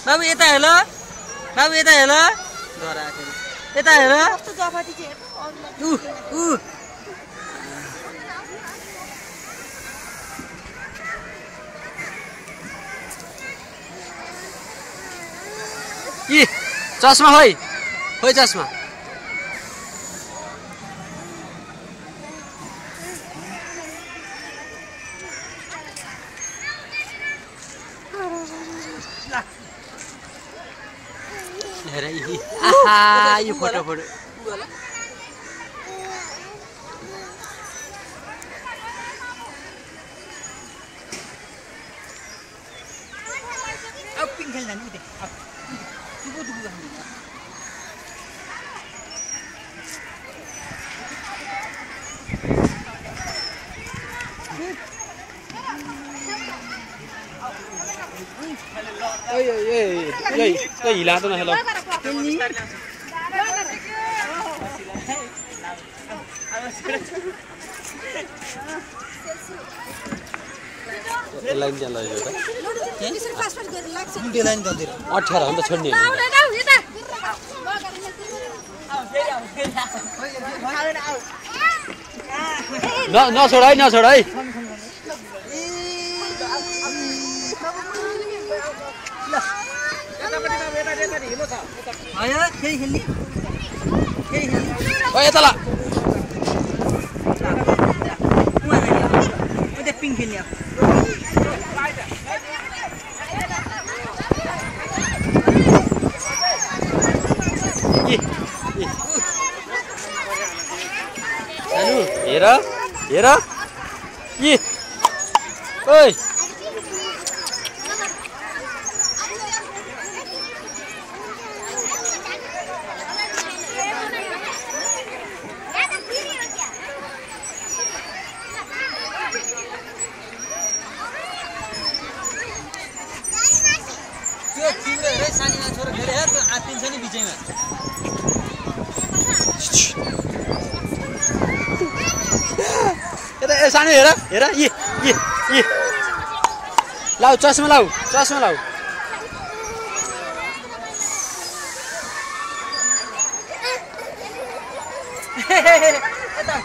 बाबु यता हेर बाबु यता हेर यता हेर चस्मा खोइ चस्मा हेर यो फोटो हिला त नहेलो लाइन चाहिँ लाग्यो त लाइन त 18 हो नि त छोड्ने नछोड है यता ला पिङ खेल्ने हेर हेर ओइ सानीमा छोरा खेले हेर त्यो आत्तिन्छ नि बिचैमा यता सानो हेर लाउ चस्मा लाउ यता